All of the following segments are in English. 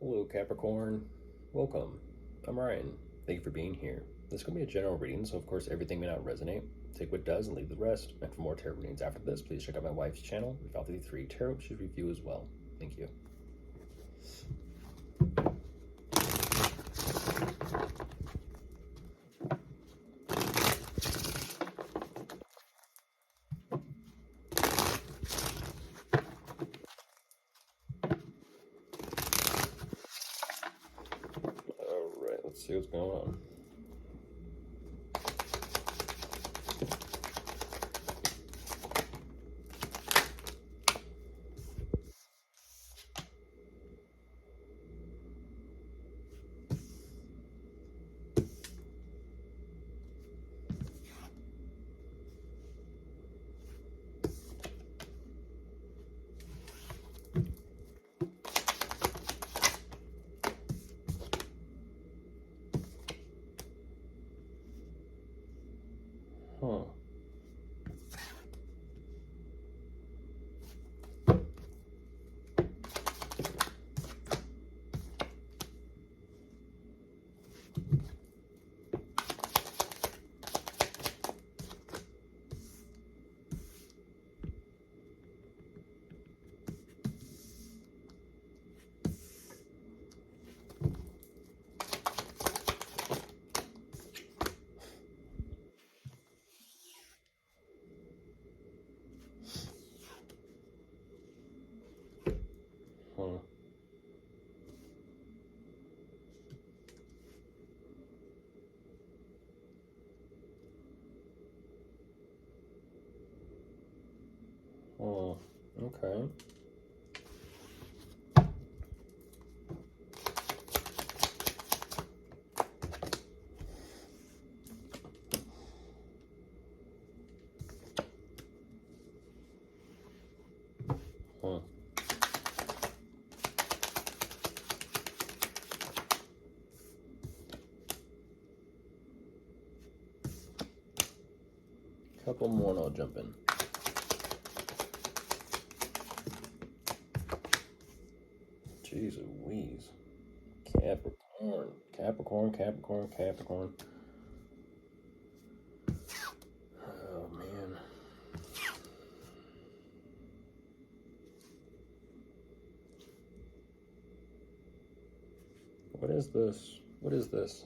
Hello, Capricorn. Welcome. I'm Ryan. Thank you for being here. This is going to be a general reading, so of course everything may not resonate. Take what does and leave the rest. And for more tarot readings after this, please check out my wife's channel, Ralphie3 Tarot. She'll review as well. Thank you. Alright, let's see what's going on. Huh. Huh. Oh, okay. Huh. Couple more and I'll jump in. Jeez Louise. Capricorn. Capricorn, Capricorn, Capricorn. Oh, man. What is this? What is this?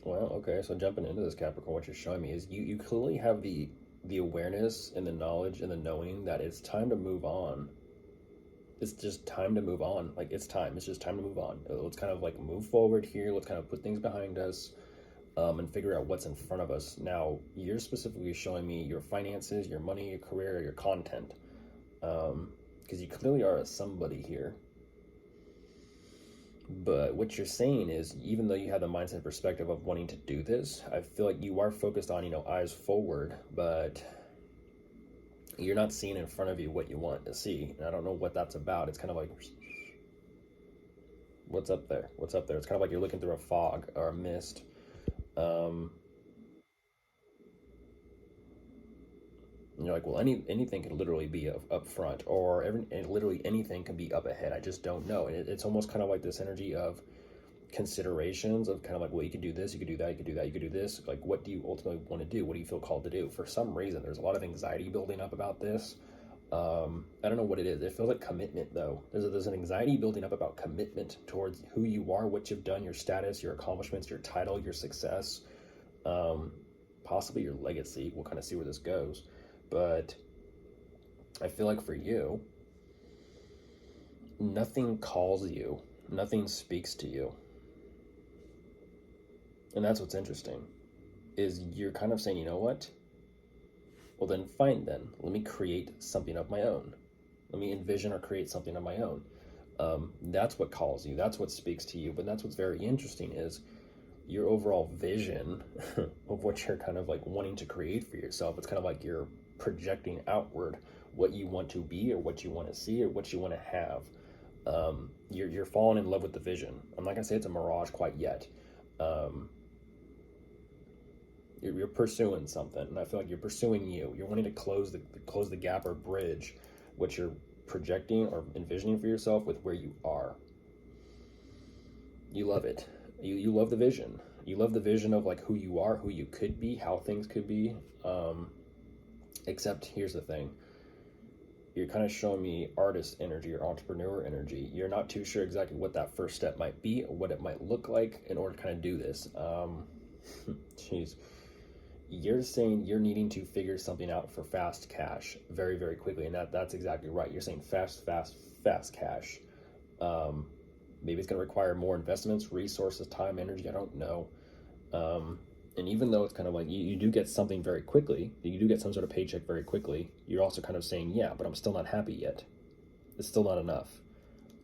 Well, okay, so jumping into this Capricorn, what you're showing me is you clearly have the awareness and the knowledge and the knowing that it's time to move on. It's just time to move on. Like it's time. It's just time to move on. Let's kind of like move forward here. Let's kind of put things behind us, and figure out what's in front of us. Now, you're specifically showing me your finances, your money, your career, your content, because you clearly are a somebody here. But what you're saying is, even though you have the mindset and perspective of wanting to do this, I feel like you are focused on, eyes forward, but you're not seeing in front of you what you want to see. And I don't know what that's about. It's kind of like, what's up there? What's up there? It's kind of like you're looking through a fog or a mist. Um, and you're like, well, anything can literally be up front, or literally anything can be up ahead. I just don't know. And it's almost kind of like this energy of considerations of kind of like, well, you could do this, you could do that, you could do that, you could do this. Like, what do you ultimately want to do? What do you feel called to do? For some reason, there's a lot of anxiety building up about this. I don't know what it is. It feels like commitment, though. There's an anxiety building up about commitment towards who you are, what you've done, your status, your accomplishments, your title, your success, possibly your legacy. We'll kind of see where this goes. But I feel like for you, nothing calls you, nothing speaks to you. And that's what's interesting, is you're kind of saying, you know what? Well, then fine then. Let me create something of my own. Let me envision or create something of my own. That's what calls you, that's what speaks to you. But that's what's very interesting is your overall vision of what you're kind of like wanting to create for yourself. It's kind of like you're projecting outward what you want to be or what you want to see or what you want to have. You're falling in love with the vision. I'm not gonna say it's a mirage quite yet. um, you're pursuing something, and I feel like you're pursuing you. You're wanting to close the gap or bridge what you're projecting or envisioning for yourself with where you are. You love it. You love the vision. You love the vision of like who you are, who you could be, how things could be. Except here's the thing. You're kind of showing me artist energy or entrepreneur energy. You're not too sure exactly what that first step might be or what it might look like in order to kind of do this. Jeez. You're saying you're needing to figure something out for fast cash very, very quickly. And that's exactly right. You're saying fast cash. Maybe it's going to require more investments, resources, time, energy. I don't know. And even though it's kind of like you do get something very quickly, you do get some sort of paycheck very quickly, you're also kind of saying, yeah, but I'm still not happy yet. It's still not enough.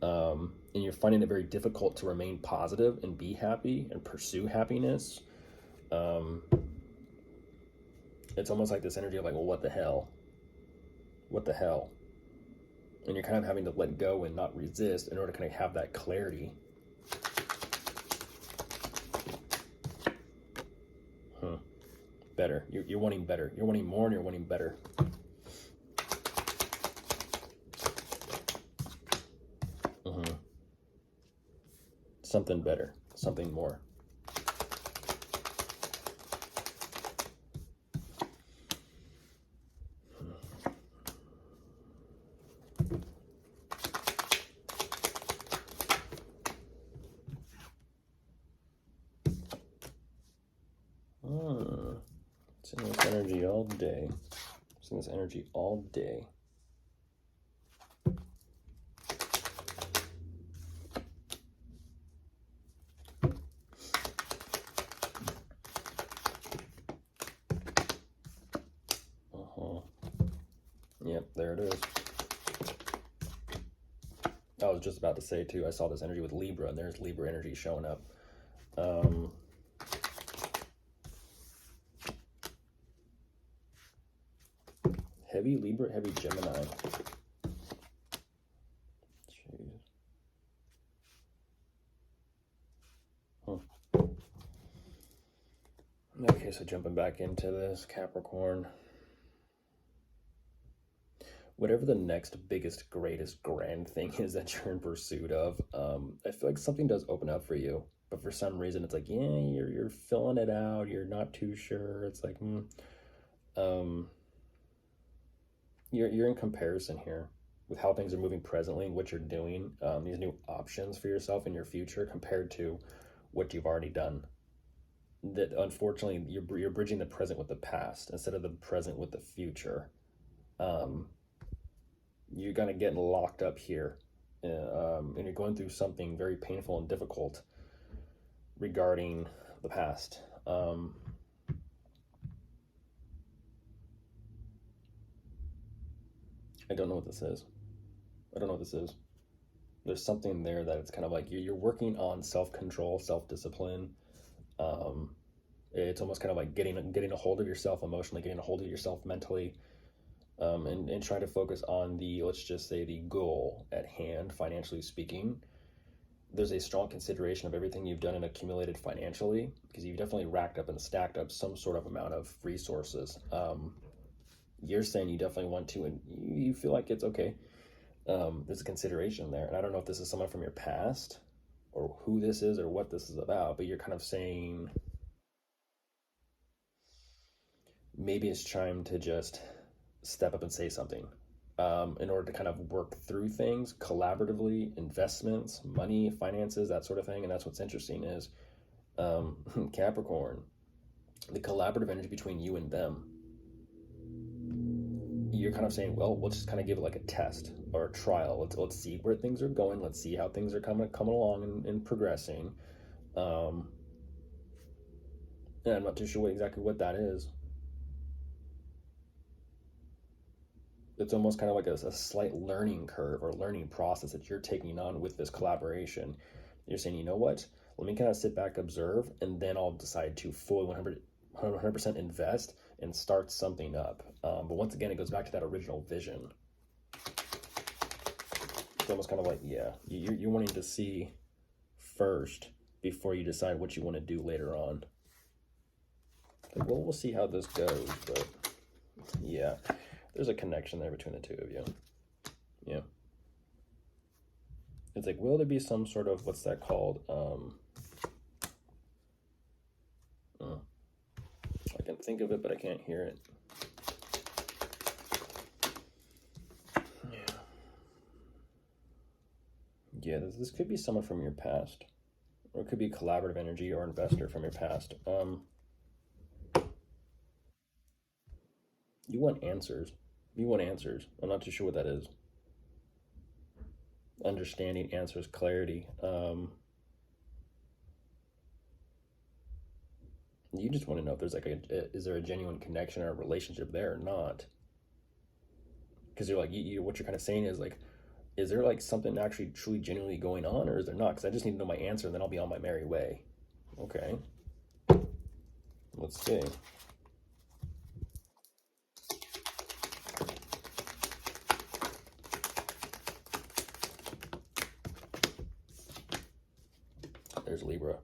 And you're finding it very difficult to remain positive and be happy and pursue happiness. It's almost like this energy of like, well, what the hell? What the hell? And you're kind of having to let go and not resist in order to kind of have that clarity. Better. You're wanting better. You're wanting more and you're wanting better. Something better. Something more. Seeing this energy all day. Seeing this energy all day. Yep, there it is. I was just about to say too, I saw this energy with Libra, and there's Libra energy showing up. Heavy Libra, heavy Gemini. Jeez. Okay, so jumping back into this, Capricorn. Whatever the next biggest, greatest, grand thing is that you're in pursuit of, I feel like something does open up for you. But for some reason, it's like, yeah, you're filling it out. You're not too sure. It's like, you're in comparison here with how things are moving presently and what you're doing. These new options for yourself in your future compared to what you've already done. That unfortunately, you're bridging the present with the past instead of the present with the future. You're kind of getting locked up here, and you're going through something very painful and difficult regarding the past. I don't know what this is. I don't know what this is. There's something there that it's kind of like you're working on self-control, self-discipline. It's almost kind of like getting a hold of yourself emotionally, getting a hold of yourself mentally, and trying to focus on the, let's just say, the goal at hand, financially speaking. There's a strong consideration of everything you've done and accumulated financially, because you've definitely racked up and stacked up some sort of amount of resources. You're saying you definitely want to, and you feel like it's okay. There's a consideration there, and I don't know if this is someone from your past or who this is or what this is about, but you're kind of saying maybe it's time to just step up and say something, in order to kind of work through things collaboratively, investments, money, finances, that sort of thing. And that's what's interesting is, Capricorn, the collaborative energy between you and them. You're kind of saying, well, we'll just kind of give it like a test or a trial. Let's see where things are going. Let's see how things are coming along and progressing. And I'm not too sure exactly what that is. it's almost kind of like a slight learning curve or learning process that you're taking on with this collaboration. You're saying, you know what, let me kind of sit back, observe, and then I'll decide to fully 100% invest and start something up. But once again, it goes back to that original vision. It's almost kind of like, yeah, you're wanting to see first before you decide what you want to do later on. Like, well, we'll see how this goes, but yeah, there's a connection there between the two of you. Yeah. It's like, will there be some sort of, what's that called? I can think of it, but I can't hear it. Yeah. Yeah, this could be someone from your past. Or it could be collaborative energy or investor from your past. You want answers. You want answers. I'm not too sure what that is. Understanding, answers, clarity. You just want to know if there's like is there a genuine connection or a relationship there or not? Because you're like, what you're kind of saying is like, is there like something actually truly genuinely going on, or is there not? Because I just need to know my answer, and then I'll be on my merry way. Okay. Let's see. There's Libra.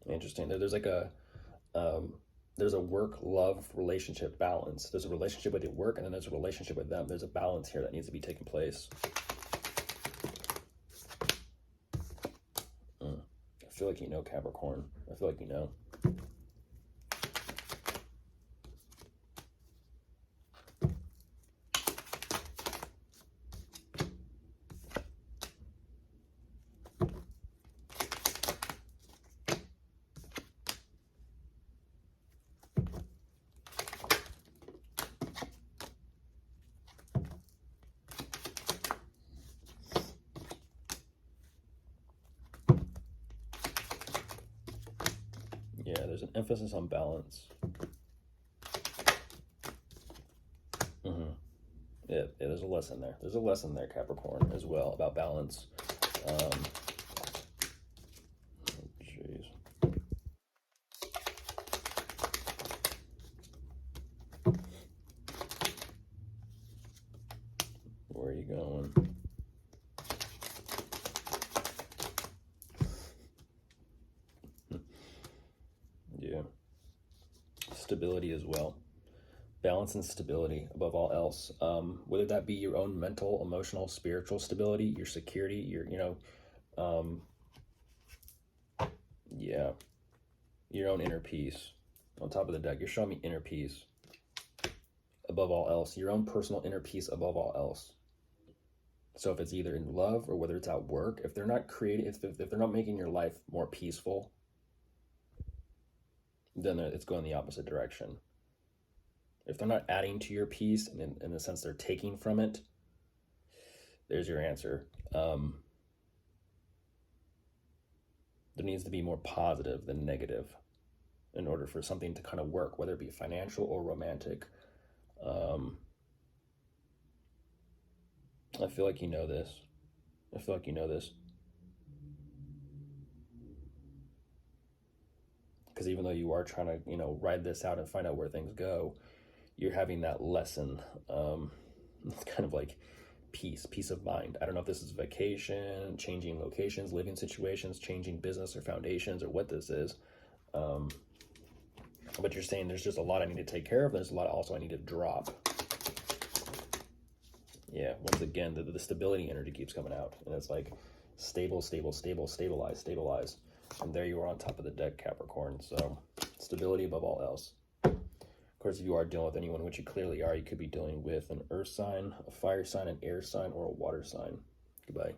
Interesting. There's like there's a work-love relationship balance. There's a relationship with your work, and then there's a relationship with them. There's a balance here that needs to be taking place. I feel like you know, Capricorn. I feel like you know. Yeah, there's an emphasis on balance. Yeah, there's a lesson there. There's a lesson there, Capricorn, as well, about balance. Jeez. Where are you going? Yeah. Stability as well. Balance and stability above all else. Whether that be your own mental, emotional, spiritual stability, your security, yeah, your own inner peace. On top of the deck, you're showing me inner peace above all else. Your own personal inner peace above all else. So if it's either in love or whether it's at work, if they're not creating, if they're not making your life more peaceful, then it's going the opposite direction. If they're not adding to your peace, and in the sense they're taking from it, there's your answer. There needs to be more positive than negative in order for something to kind of work, whether it be financial or romantic. I feel like you know this. I feel like you know this. Because even though you are trying to, ride this out and find out where things go, you're having that lesson. It's kind of like peace of mind. I don't know if this is vacation, changing locations, living situations, changing business or foundations, or what this is. But you're saying there's just a lot I need to take care of. There's a lot also I need to drop. Yeah, once again, the stability energy keeps coming out. And it's like stable, stabilize. And there you are on top of the deck, Capricorn. So stability above all else. Of course, if you are dealing with anyone, which you clearly are, you could be dealing with an earth sign, a fire sign, an air sign, or a water sign. Goodbye.